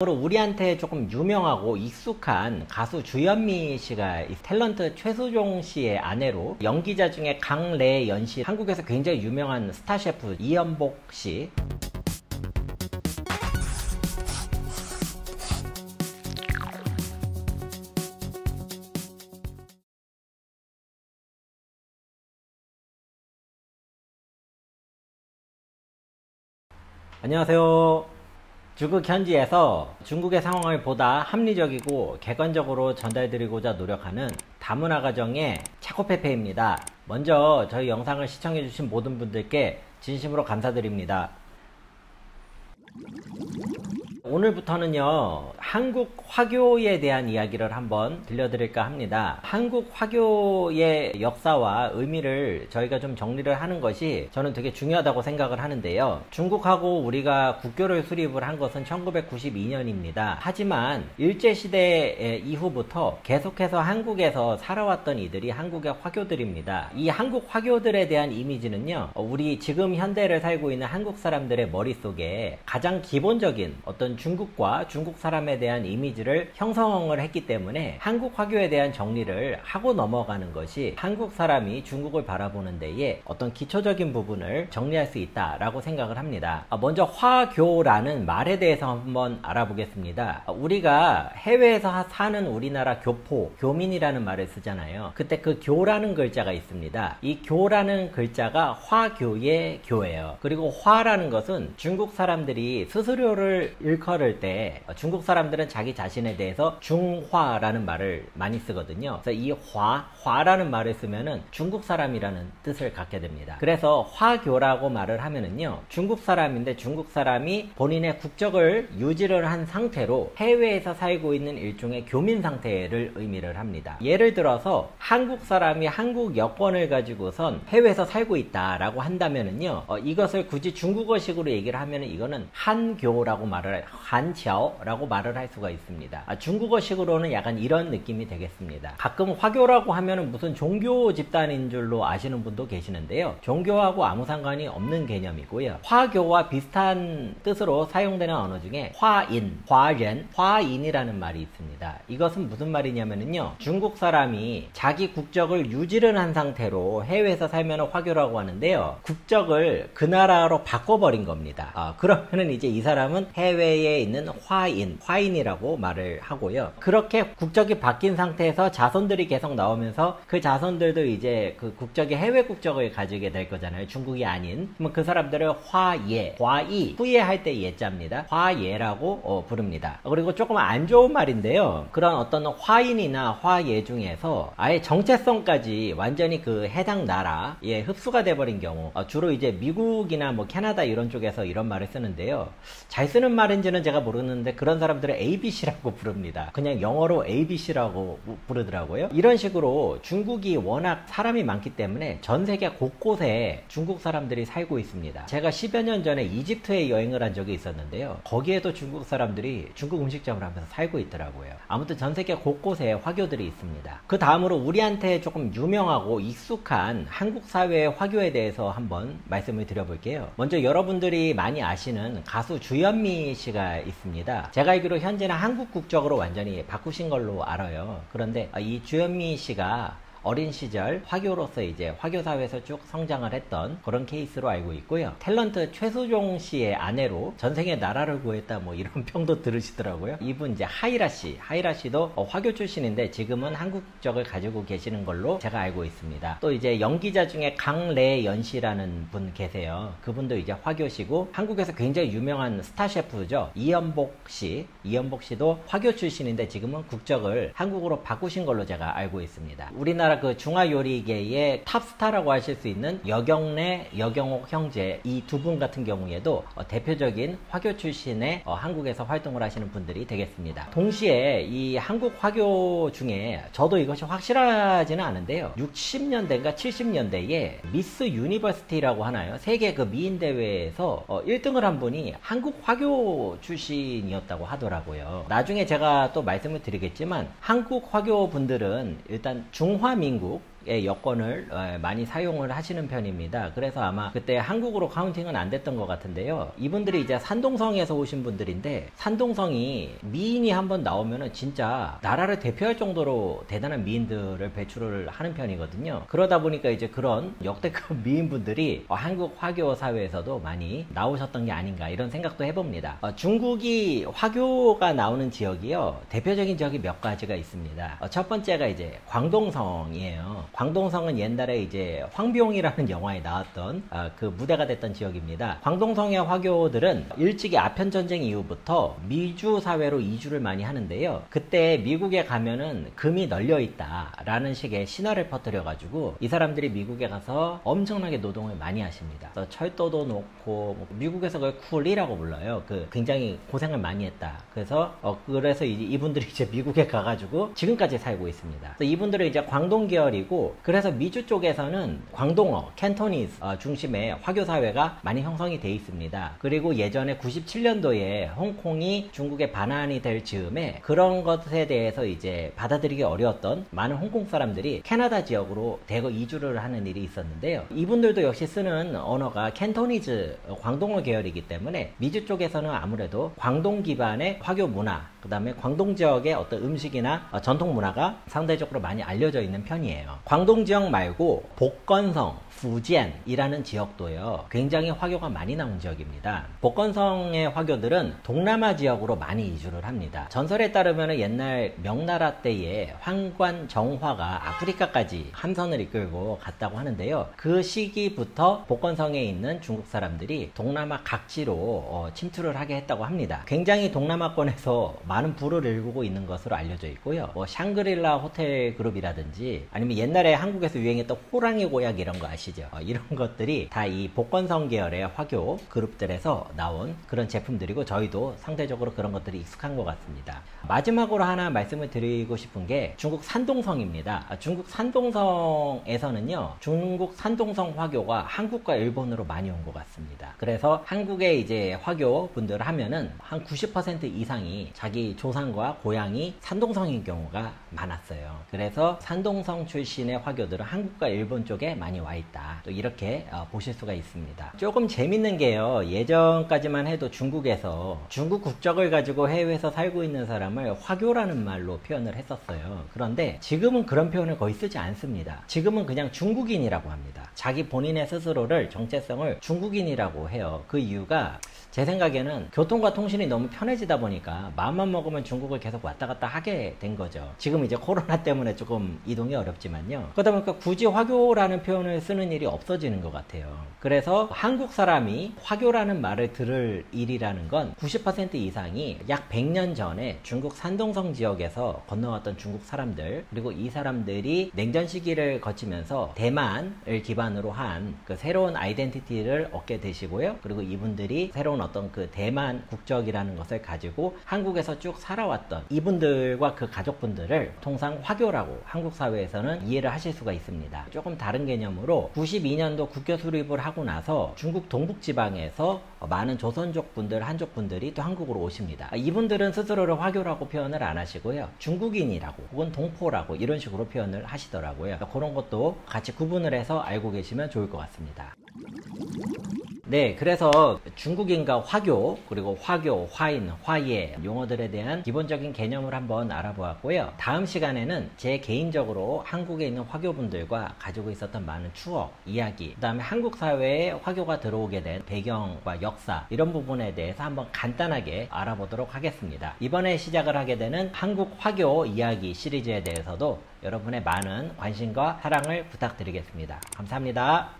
우리한테 조금 유명하고 익숙한 가수 주현미 씨가 탤런트 최수종 씨의 아내로, 연기자 중에 강래연 씨, 한국에서 굉장히 유명한 스타 셰프 이연복 씨. 안녕하세요. 중국 현지에서 중국의 상황을 보다 합리적이고 객관적으로 전달드리고자 노력하는 다문화 가정의 차코페페입니다. 먼저 저희 영상을 시청해주신 모든 분들께 진심으로 감사드립니다. 오늘부터는요, 한국 화교에 대한 이야기를 한번 들려드릴까 합니다. 한국 화교의 역사와 의미를 저희가 좀 정리를 하는 것이 저는 되게 중요하다고 생각을 하는데요. 중국하고 우리가 국교를 수립을 한 것은 1992년입니다. 하지만 일제시대 이후부터 계속해서 한국에서 살아왔던 이들이 한국의 화교들입니다. 이 한국 화교들에 대한 이미지는요, 우리 지금 현대를 살고 있는 한국 사람들의 머릿속에 가장 기본적인 어떤 중국과 중국 사람에 대한 이미지를 형성을 했기 때문에 한국 화교에 대한 정리를 하고 넘어가는 것이 한국 사람이 중국을 바라보는 데에 어떤 기초적인 부분을 정리할 수 있다라고 생각을 합니다. 먼저 화교라는 말에 대해서 한번 알아보겠습니다. 우리가 해외에서 사는 우리나라 교포, 교민이라는 말을 쓰잖아요. 그때 그 교라는 글자가 있습니다. 이 교라는 글자가 화교의 교예요. 그리고 화라는 것은 중국 사람들이 수수료를 일컬을 때 중국 사람들은 자기 자신에 대해서 중화라는 말을 많이 쓰거든요. 그래서 이 화라는 말을 쓰면은 중국 사람이라는 뜻을 갖게 됩니다. 그래서 화교라고 말을 하면은요, 중국 사람인데 중국 사람이 본인의 국적을 유지를 한 상태로 해외에서 살고 있는 일종의 교민 상태를 의미를 합니다. 예를 들어서 한국 사람이 한국 여권을 가지고선 해외에서 살고 있다라고 한다면은요, 이것을 굳이 중국어식으로 얘기를 하면은 이거는 한교라고 말을 한치아오라고 말을 할 수가 있습니다. 중국어식으로는 약간 이런 느낌이 되겠습니다. 가끔 화교라고 하면은 무슨 종교 집단인 줄로 아시는 분도 계시는데요. 종교하고 아무 상관이 없는 개념이고요. 화교와 비슷한 뜻으로 사용되는 언어 중에 화인, 화렌, 화인이라는 말이 있습니다. 이것은 무슨 말이냐면요, 중국 사람이 자기 국적을 유지를 한 상태로 해외에서 살면 화교라고 하는데요, 국적을 그 나라로 바꿔버린 겁니다. 그러면은 이제 이 사람은 해외에 있는 화인이라고 말을 하고요. 그렇게 국적이 바뀐 상태에서 자손들이 계속 나오면서 그 자손들도 이제 그 국적이 해외 국적을 가지게 될 거잖아요. 중국이 아닌. 그러면 그 사람들을 화예, 화이, 후예할 때 예자입니다. 화예라고 부릅니다. 그리고 조금 안 좋은 말인데요, 그런 어떤 화인이나 화예 중에서 아예 정체성까지 완전히 그 해당 나라에 흡수가 돼버린 경우, 주로 이제 미국이나 뭐 캐나다 이런 쪽에서 이런 말을 쓰는데요. 잘 쓰는 말인지는 제가 모르는데 그런 사람들은 ABC라고 부릅니다. 그냥 영어로 ABC라고 부르더라고요. 이런 식으로 중국이 워낙 사람이 많기 때문에 전 세계 곳곳에 중국 사람들이 살고 있습니다. 제가 10여 년 전에 이집트에 여행을 한 적이 있었는데요, 거기에도 중국 사람들이 중국 음식점을 하면서 살고 있더라고요. 아무튼 전 세계 곳곳에 화교들이 있습니다. 그 다음으로 우리한테 조금 유명하고 익숙한 한국 사회의 화교에 대해서 한번 말씀을 드려볼게요. 먼저 여러분들이 많이 아시는 가수 주현미 씨가 있습니다. 제가 알기로 현재는 한국 국적으로 완전히 바꾸신 걸로 알아요. 그런데 이 주현미 씨가 어린 시절 화교로서 이제 화교 사회에서 쭉 성장을 했던 그런 케이스로 알고 있고요. 탤런트 최수종 씨의 아내로 전생에 나라를 구했다 뭐 이런 평도 들으시더라고요. 이분 이제 하이라 씨도 화교 출신인데 지금은 한국 국적을 가지고 계시는 걸로 제가 알고 있습니다. 또 이제 연기자 중에 강래연 씨라는 분 계세요. 그분도 이제 화교시고 한국에서 굉장히 유명한 스타 셰프죠. 이연복 씨도 화교 출신인데 지금은 국적을 한국으로 바꾸신 걸로 제가 알고 있습니다. 우리나라 그 중화요리계의 탑스타라고 하실 수 있는 여경래, 여경옥 형제, 이 두 분 같은 경우에도 대표적인 화교 출신의 한국에서 활동을 하시는 분들이 되겠습니다. 동시에 이 한국 화교 중에 저도 이것이 확실하지는 않은데요, 60년대인가 70년대에 미스 유니버시티라고 하나요? 세계 그 미인 대회에서 1등을 한 분이 한국 화교 출신이었다고 하더라고요. 나중에 제가 또 말씀을 드리겠지만 한국 화교 분들은 일단 중화민국 한국의 여권을 많이 사용을 하시는 편입니다. 그래서 아마 그때 한국으로 카운팅은 안 됐던 것 같은데요. 이분들이 이제 산동성에서 오신 분들인데, 산동성이 미인이 한번 나오면은 진짜 나라를 대표할 정도로 대단한 미인들을 배출을 하는 편이거든요. 그러다 보니까 이제 그런 역대급 미인분들이 한국 화교 사회에서도 많이 나오셨던 게 아닌가, 이런 생각도 해봅니다. 중국이 화교가 나오는 지역이요, 대표적인 지역이 몇 가지가 있습니다. 첫 번째가 이제 광동성이에요. 광동성은 옛날에 이제 황비용이라는 영화에 나왔던 그 무대가 됐던 지역입니다. 광동성의 화교들은 일찍이 아편전쟁 이후부터 미주 사회로 이주를 많이 하는데요. 그때 미국에 가면은 금이 널려있다 라는 식의 신화를 퍼뜨려 가지고 이 사람들이 미국에 가서 엄청나게 노동을 많이 하십니다. 그래서 철도도 놓고, 미국에서 그걸 쿨이라고 불러요. 굉장히 고생을 많이 했다. 그래서 이분들이 이제 미국에 가가지고 지금까지 살고 있습니다. 그래서 이분들은 이제 광동 계열이고, 그래서 미주 쪽에서는 광동어, 캔토니즈 중심의 화교 사회가 많이 형성이 돼 있습니다. 그리고 예전에 97년도에 홍콩이 중국의 반환이 될 즈음에 그런 것에 대해서 이제 받아들이기 어려웠던 많은 홍콩 사람들이 캐나다 지역으로 대거 이주를 하는 일이 있었는데요. 이분들도 역시 쓰는 언어가 캔토니즈, 광동어 계열이기 때문에 미주 쪽에서는 아무래도 광동 기반의 화교 문화, 그 다음에 광동 지역의 어떤 음식이나 전통 문화가 상대적으로 많이 알려져 있는 편이에요. 광동 지역 말고 복건성, 후젠이라는 지역도요, 굉장히 화교가 많이 나온 지역입니다. 복건성의 화교들은 동남아 지역으로 많이 이주를 합니다. 전설에 따르면 옛날 명나라 때에 황관 정화가 아프리카까지 함선을 이끌고 갔다고 하는데요. 그 시기부터 복건성에 있는 중국 사람들이 동남아 각지로 침투를 하게 했다고 합니다. 굉장히 동남아권에서 많은 부를 일구고 있는 것으로 알려져 있고요. 샹그릴라 호텔 그룹이라든지, 아니면 옛날에 한국에서 유행했던 호랑이 고약 이런 거 아시죠? 이런 것들이 다 이 복건성 계열의 화교 그룹들에서 나온 그런 제품들이고, 저희도 상대적으로 그런 것들이 익숙한 것 같습니다. 마지막으로 하나 말씀을 드리고 싶은 게 중국 산동성입니다. 중국 산동성에서는요, 중국 산동성 화교가 한국과 일본으로 많이 온 것 같습니다. 그래서 한국의 이제 화교 분들 하면은 한 90% 이상이 자기 조상과 고향이 산동성인 경우가 많았어요. 그래서 산동성 출신의 화교들은 한국과 일본 쪽에 많이 와 있다, 또 이렇게 보실 수가 있습니다. 조금 재밌는 게요, 예전까지만 해도 중국에서 중국 국적을 가지고 해외에서 살고 있는 사람을 화교라는 말로 표현을 했었어요. 그런데 지금은 그런 표현을 거의 쓰지 않습니다. 지금은 그냥 중국인이라고 합니다. 자기 본인의 스스로를, 정체성을 중국인이라고 해요. 그 이유가 제 생각에는 교통과 통신이 너무 편해지다 보니까 마음만 먹으면 중국을 계속 왔다 갔다 하게 된 거죠. 지금 이제 코로나 때문에 조금 이동이 어렵지만요. 그러다 보니까 굳이 화교라는 표현을 쓰는 일이 없어지는 것 같아요. 그래서 한국 사람이 화교라는 말을 들을 일이라는 건 90% 이상이 약 100년 전에 중국 산동성 지역에서 건너왔던 중국 사람들, 그리고 이 사람들이 냉전 시기를 거치면서 대만을 기반으로 한 그 새로운 아이덴티티를 얻게 되시고요. 그리고 이분들이 새로운 어떤 그 대만 국적이라는 것을 가지고 한국에서 쭉 살아왔던 이분들과 그 가족분들을 통상 화교라고 한국 사회에서는 이해를 하실 수가 있습니다. 조금 다른 개념으로 92년도 국교 수립을 하고 나서 중국 동북지방에서 많은 조선족 분들, 한족 분들이 또 한국으로 오십니다. 이분들은 스스로를 화교라고 표현을 안 하시고요, 중국인이라고 혹은 동포라고 이런 식으로 표현을 하시더라고요. 그런 것도 같이 구분을 해서 알고 계시면 좋을 것 같습니다. 네, 그래서 중국인과 화교, 그리고 화교, 화인, 화예 용어들에 대한 기본적인 개념을 한번 알아보았고요. 다음 시간에는 제 개인적으로 한국에 있는 화교분들과 가지고 있었던 많은 추억, 이야기, 그 다음에 한국 사회에 화교가 들어오게 된 배경과 역사, 이런 부분에 대해서 한번 간단하게 알아보도록 하겠습니다. 이번에 시작을 하게 되는 한국 화교 이야기 시리즈에 대해서도 여러분의 많은 관심과 사랑을 부탁드리겠습니다. 감사합니다.